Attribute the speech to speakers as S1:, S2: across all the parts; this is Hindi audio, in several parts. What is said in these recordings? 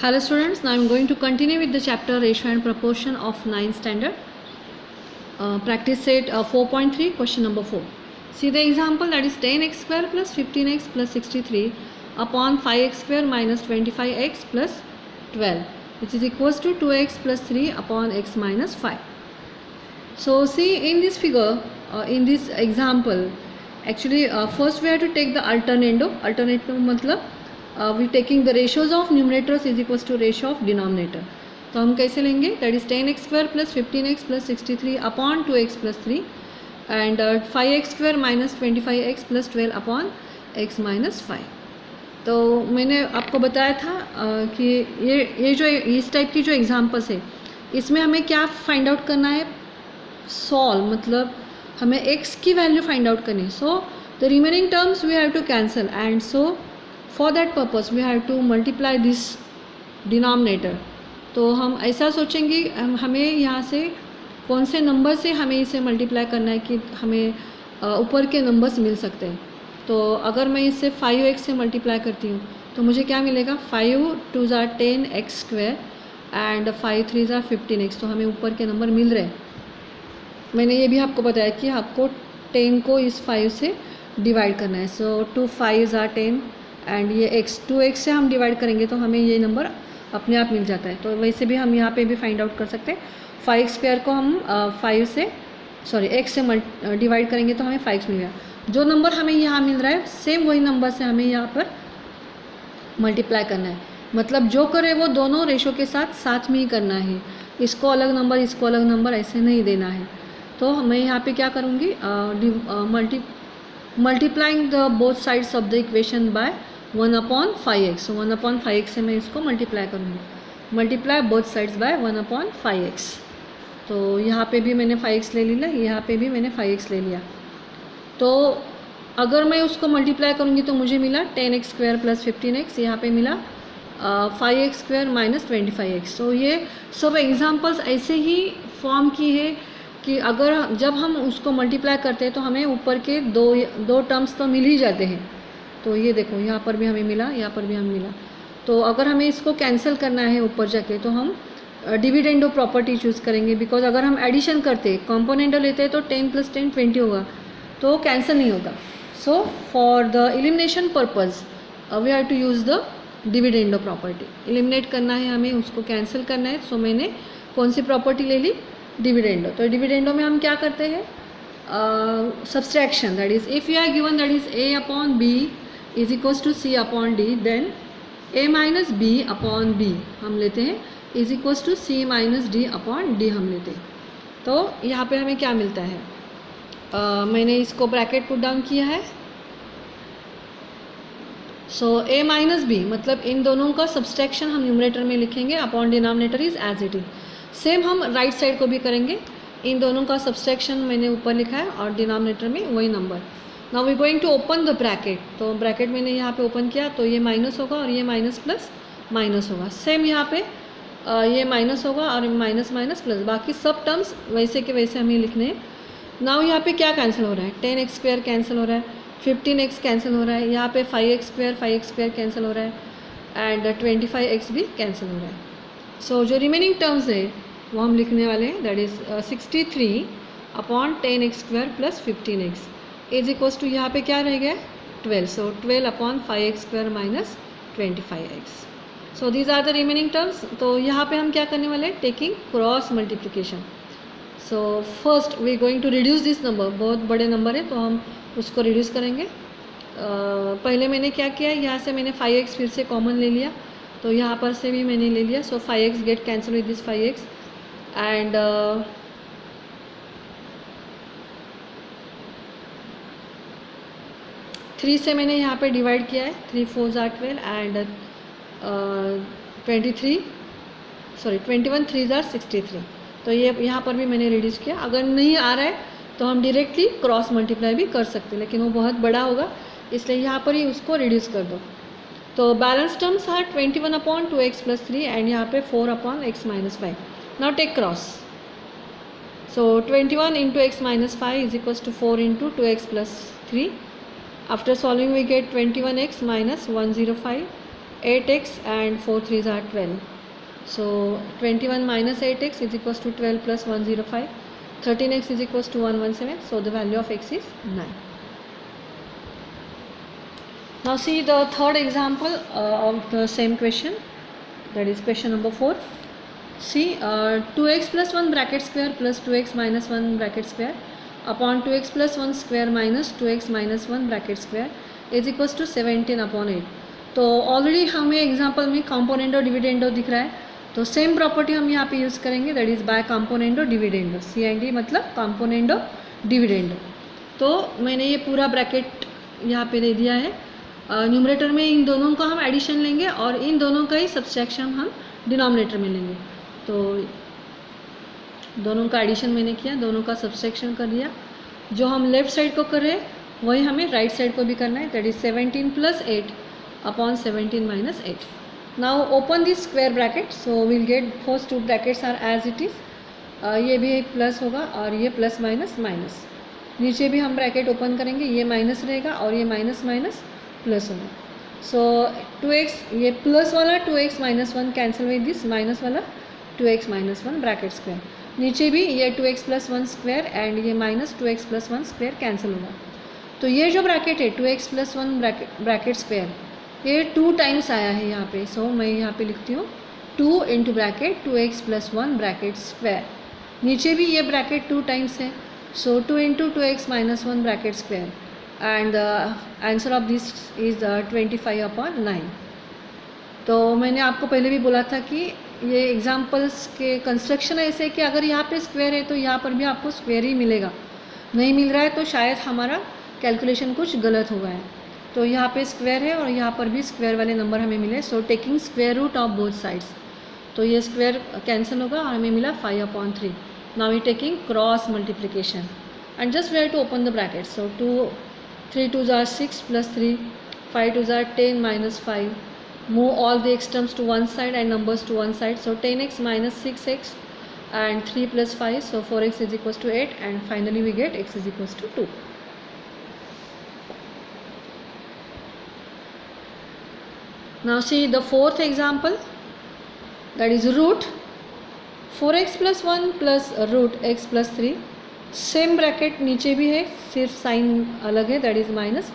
S1: Hello students, now I am going to continue with the chapter ratio and proportion of 9th standard. Practice set 4.3, question number 4. See the example, that is 10x square plus 15x plus 63 upon 5x square minus 25x plus 12, which is equals to 2x plus 3 upon x minus 5. So see in this figure, in this example, actually first we have to take the alternative. Alternative मतलब we taking the ratios of numerators is equals to ratio of denominator. तो हम कैसे लेंगे, that is 10x square plus 15x plus 63 upon 2x plus 3 and 5x square minus 25x plus 12 upon x minus 5. तो मैंने आपको बताया था कि ये जो इस टाइप की जो एग्जाम्पल्स है इसमें हमें क्या फाइंड आउट करना है, सॉल्व मतलब हमें x की वैल्यू फाइंड आउट करनी है. So the remaining terms we have to cancel and so for that purpose we have to multiply this denominator. तो हम ऐसा सोचेंगे हमें यहाँ से कौन से नंबर से हमें इसे मल्टीप्लाई करना है कि हमें ऊपर के नंबर्स मिल सकते हैं. तो अगर मैं इसे 5x से मल्टीप्लाई करती हूँ तो मुझे क्या मिलेगा, 5 2 ज़ा 10x स्क्वायर एंड 5 3 ज़ा 15x. तो हमें ऊपर के नंबर मिल रहे हैं. मैंने ये भी आपको बताया कि आपको 10 को इस 5 से डिवाइड करना है. सो 2 5 ज़ा 10 एंड ये x 2x से हम डिवाइड करेंगे तो हमें ये नंबर अपने आप मिल जाता है. तो वैसे भी हम यहाँ पे भी फाइंड आउट कर सकते हैं. 5 स्क्वायर को हम x से डिवाइड करेंगे तो हमें 5 मिल गया. जो नंबर हमें यहाँ मिल रहा है सेम वही नंबर से हमें यहाँ पर मल्टीप्लाई करना है. मतलब जो करे वो दोनों रेशो के साथ साथ में ही करना है. इसको अलग नंबर इसको अलग नंबर ऐसे नहीं देना है. तो मैं यहाँ पे क्या करूँगी, multiplying the both sides of the equation by 1/5x. 1/5x से मैं इसको मल्टीप्लाई करूँगी. Multiply both sides by 1/5x. तो यहाँ पे भी मैंने 5x ले लिया, यहाँ पे भी मैंने 5x ले लिया. तो अगर मैं उसको मल्टीप्लाई करूँगी तो मुझे मिला 10x स्क्वायर प्लस 15x, यहाँ पे मिला 5x स्क्वायर माइनस 25x. तो ये सब एग्जांपल्स ऐसे ही फॉर्म की है कि अगर जब हम उसको मल्टीप्लाई करते हैं तो हमें ऊपर के दो टर्म्स तो मिल ही जाते हैं. तो ये देखो यहाँ पर भी हमें मिला, यहाँ पर भी हमें मिला. तो अगर हमें इसको कैंसिल करना है ऊपर जाके तो हम डिविडेंडो प्रॉपर्टी चूज़ करेंगे. बिकॉज अगर हम एडिशन करते कॉम्पोनेंटो लेते हैं तो 10 + 10 20 होगा, तो कैंसिल नहीं होगा. So for the elimination purpose we have to use the dividendo property. Eliminate करना है हमें, उसको कैंसिल करना है. सो मैंने कौन सी प्रॉपर्टी ले ली, डिविडेंडो. तो डिविडेंडो में हम क्या करते हैं, subtraction. That is if you are given that is a/b is equals to c/d, then a-b/b हम लेते हैं इज इक्वल्स टू c-d/d हम लेते हैं. तो यहाँ पे हमें क्या मिलता है, मैंने इसको ब्रैकेट पुट डाउन किया है. सो a-b मतलब इन दोनों का सब्सट्रैक्शन हम न्यूमरेटर में लिखेंगे, upon denominator is as it is. Same हम राइट साइड को भी करेंगे. इन दोनों का सब्सट्रैक्शन मैंने ऊपर लिखा है और डिनोमिनेटर में वही number. Now we going to open the bracket. तो ब्रैकेट मैंने यहाँ पे ओपन किया तो ये माइनस होगा और ये माइनस प्लस माइनस होगा. सेम यहाँ पे ये माइनस होगा और माइनस माइनस प्लस, बाकी सब टर्म्स वैसे के वैसे हमें लिखने हैं. नाउ यहाँ पे क्या कैंसिल हो रहा है, 10x स्क्वायर कैंसिल हो रहा है, 15x कैंसिल हो रहा है, यहाँ पे 5x स्क्वायर कैंसिल हो रहा है एंड 25x भी कैंसिल हो रहा है. सो जो रिमेनिंग टर्म्स है वो हम लिखने वाले हैं. That is 63 upon 10x square plus 15x is equals to यहाँ पे क्या रह गया, 12. So 12 upon 5x square minus 25x. So these are the remaining terms. तो यहाँ पे हम क्या करने वाले हैं, taking cross multiplication. So first we going to reduce this number. बहुत बड़े नंबर है तो हम उसको रिड्यूस करेंगे. पहले मैंने क्या किया, यहाँ से मैंने 5x फिर से कॉमन ले लिया, तो यहाँ पर से भी मैंने ले लिया. सो 5x get cancel with this 5x and 3 से मैंने यहाँ पे डिवाइड किया है. 3 4 ज़ा 12 एंड 21 3 ज़ा 63. तो ये यहाँ पर भी मैंने रिड्यूस किया. अगर नहीं आ रहा है तो हम डायरेक्टली क्रॉस मल्टीप्लाई भी कर सकते हैं, लेकिन वो बहुत बड़ा होगा इसलिए यहाँ पर ही उसको रिड्यूस कर दो. तो balance terms are 21/2x + 3 and यहाँ पे 4/x - 5. Now take cross. So 21 × x - 5 is equals to 4 × 2x + 3. After solving we get 21x minus 105 8x and 4 3s are 12. So 21 minus 8x is equals to 12 plus 105. 13x is equals to 117. So the value of x is 9. Now see the third example of the same question, that is question number 4. See 2x plus 1 bracket square plus 2x minus 1 bracket square upon 2x plus 1 square minus 2x minus 1 bracket square is equals to 17 upon 8. तो ऑलरेडी हमें एग्जाम्पल में कॉम्पोनेंडो डिविडेंडो दिख रहा है, तो सेम प्रॉपर्टी हम यहाँ पे यूज़ करेंगे, that is by componendo dividendo. CND मतलब कॉम्पोनेंडो डिविडेंडो. तो मैंने ये पूरा ब्रैकेट यहाँ पे दे दिया है. न्यूमरेटर में इन दोनों का हम एडिशन लेंगे और इन दोनों का ही सब्सट्रैक्शन हम डिनोमिनेटर में लेंगे. तो दोनों का एडिशन मैंने किया, दोनों का सब्सट्रैक्शन कर दिया. जो हम लेफ्ट साइड को कर रहे हैं वही हमें राइट साइड को भी करना है, that is 17 plus 8 upon 17 minus 8. Now open this square bracket, so will get first two brackets are as it is. ये भी प्लस होगा और ये प्लस माइनस माइनस. नीचे भी हम ब्रैकेट ओपन करेंगे, ये माइनस रहेगा और ये माइनस माइनस प्लस होगा. सो 2x, ये प्लस वाला 2x minus 1 cancel with this minus वाला 2x माइनस 1 ब्रैकेट स्क्वायर. नीचे भी ये 2x प्लस 1 स्क्वायर एंड ये minus 2x plus 1 square cancel होगा. तो ये जो ब्रैकेट है 2x प्लस 1 ब्रैकेट स्क्वायर, ये 2 टाइम्स आया है यहाँ पे. सो मैं यहाँ पे लिखती हूँ 2 into bracket 2x plus 1 bracket square. नीचे भी ये ब्रैकेट 2 टाइम्स है, सो 2 into 2x minus 1 bracket square and answer of this is 25 upon 9. तो मैंने आपको पहले भी बोला था कि ये एग्जाम्पल्स के कंस्ट्रक्शन ऐसे है कि अगर यहाँ पे स्क्वायर है तो यहाँ पर भी आपको स्क्वायर ही मिलेगा. नहीं मिल रहा है तो शायद हमारा कैलकुलेशन कुछ गलत हो गया है. तो यहाँ पे स्क्वायर है और यहाँ पर भी स्क्वायर वाले नंबर हमें मिले. So taking square root of both sides, तो ये स्क्वायर कैंसिल होगा और हमें मिला 5 upon 3. Now we taking cross multiplication and just we have to open the bracket. So 3 2s are 6 plus 3, 5 2s are 10 minus 5. Move all the x terms to one side and numbers to one side. So 10x minus 6x and 3 plus 5. So 4x is equals to 8 and finally we get x is equals to 2. Now see the fourth example, that is root 4x plus 1 plus root x plus 3. Same bracket नीचे भी है, सिर्फ साइन अलग है, that is minus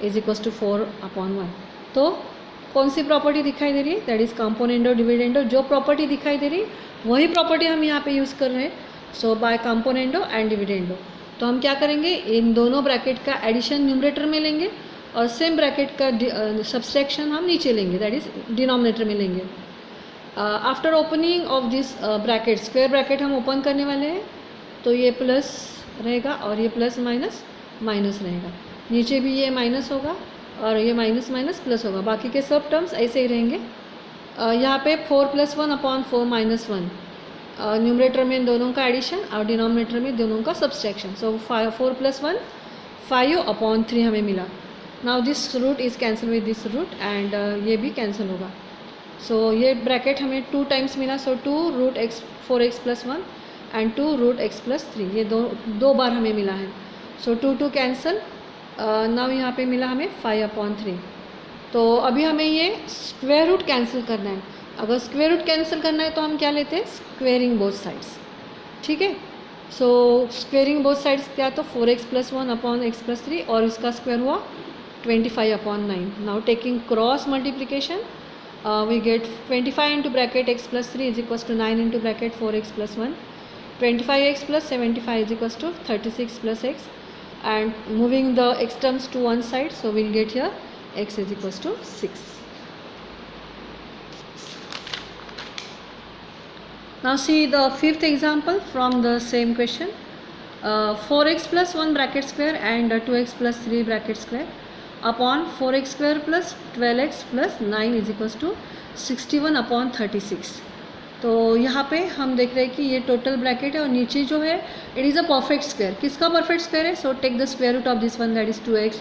S1: is equals to 4 upon 1. तो कौन सी प्रॉपर्टी दिखाई दे रही है, दैट इज़ कॉम्पोनेंडो डिविडेंडो. जो प्रॉपर्टी दिखाई दे रही है वही प्रॉपर्टी हम यहाँ पे यूज़ कर रहे हैं. सो बाय कॉम्पोनेंडो एंड डिविडेंडो. तो हम क्या करेंगे, इन दोनों ब्रैकेट का एडिशन न्यूमरेटर में लेंगे और सेम ब्रैकेट का सब्सट्रैक्शन हम नीचे लेंगे, दैट इज़ डिनोमिनेटर में लेंगे. After opening of this bracket, square bracket हम ओपन करने वाले हैं, तो ये प्लस रहेगा और ये प्लस माइनस माइनस रहेगा. नीचे भी ये माइनस होगा और ये माइनस माइनस प्लस होगा. बाकी के सब टर्म्स ऐसे ही रहेंगे. यहाँ पे 4 प्लस 1 अपॉन 4 माइनस 1, न्यूमरेटर में दोनों का एडिशन और डिनोमिनेटर में दोनों का सब्सट्रैक्शन. सो 4 प्लस 1 5 अपॉन 3 हमें मिला. Now this root is cancel with this root and ये भी कैंसिल होगा. सो ये ब्रैकेट हमें 2 टाइम्स मिला. So 2 root x 4x plus 1 and 2 root x plus 3, ये दो बार हमें मिला है. सो 2 कैंसिल. नाउ यहाँ पे मिला हमें 5 अपॉन 3. तो अभी हमें ये स्क्वायर रूट कैंसिल करना है. अगर स्क्वायर रूट कैंसिल करना है तो हम क्या लेते हैं, स्क्वेयरिंग बोथ साइड्स. ठीक है. सो स्क्वेयरिंग बोथ साइड्स क्या, तो 4x plus 1 upon x plus 3 और इसका स्क्वायर हुआ 25 upon 9. Now taking cross multiplication, we get 25 into bracket x plus 3 is equals to 9 into bracket 4x plus 1. 25x plus 75 is equals to 36 plus x, and moving the x terms to one side, so we'll get here x is equals to 6. Now see the fifth example from the same question. 4x plus 1 bracket square and 2x plus 3 bracket square upon 4x square plus 12x plus 9 is equals to 61 upon 36. तो यहाँ पे हम देख रहे हैं कि ये टोटल ब्रैकेट है और नीचे जो है it is a perfect square. किसका परफेक्ट स्क्वायर है, so take the square root of this one, that is 2x,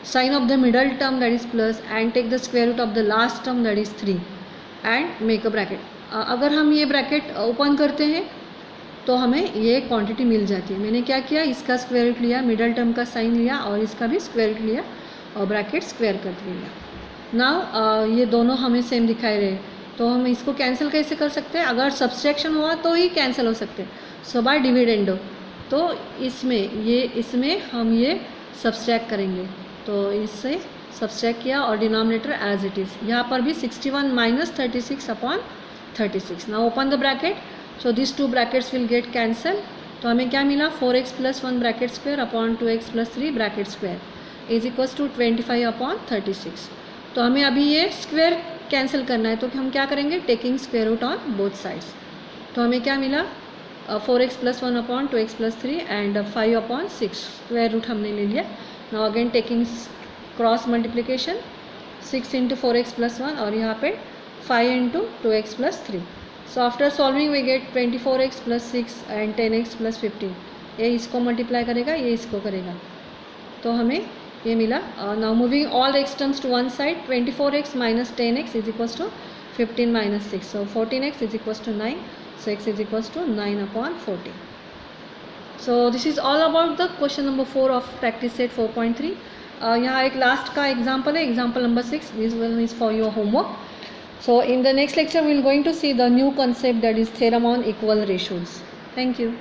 S1: sign of the middle term that is plus and take the square root of the last term that is 3 and make a bracket. अगर हम ये ब्रैकेट ओपन करते हैं तो हमें ये क्वांटिटी मिल जाती है. मैंने क्या किया, इसका स्क्वायर रूट लिया, मिडल टर्म का साइन लिया और इसका भी स्क्वायर रूट लिया और ब्रैकेट स्क्वायर कर दिया. नाउ ये दोनों हमें सेम दिखाई रहे, तो हम इसको कैंसिल कैसे कर सकते हैं? अगर सब्सट्रैक्शन हुआ तो ही कैंसिल हो सकते हैं, सो बाय डिविडेंडो। तो इसमें हम ये सब्सट्रैक्ट करेंगे, तो इससे सब्सट्रैक्ट किया और डिनोमिनेटर एज इट इज़। यहाँ पर भी 61 minus 36 upon 36। Now open the bracket, so this two brackets will get cancel. तो हमें क्या मिला? 4x plus 1 bracket square upon 2x plus 3 bracket square is equals to 25 upon 36। तो हमें अभी ये स्क्वायर कैंसिल करना है, तो हम क्या करेंगे? Taking square root on both sides. तो हमें क्या मिला? 4x plus 1 upon 2x plus 3 and 5 upon 6 square root हमने ले लिया। Now again taking cross multiplication, 6 into 4x plus 1 और यहाँ पे 5 into 2x plus 3। So after solving we get 24x plus 6 and 10x plus 15। ये इसको मल्टीप्लाई करेगा, ये इसको करेगा, तो हमें ये मिला। Now moving all the x terms to one side, 24x minus 10x is equals to 15 minus 6, so 14x is equals to 9, so x is equals to 9 upon 14. So this is all about the question number 4 of practice set 4.3. यहाँ एक लास्ट का एग्जाम्पल है, example number 6. This one is for your homework. So in the next lecture we will going to see the new concept, that is theorem on equal ratios. Thank you.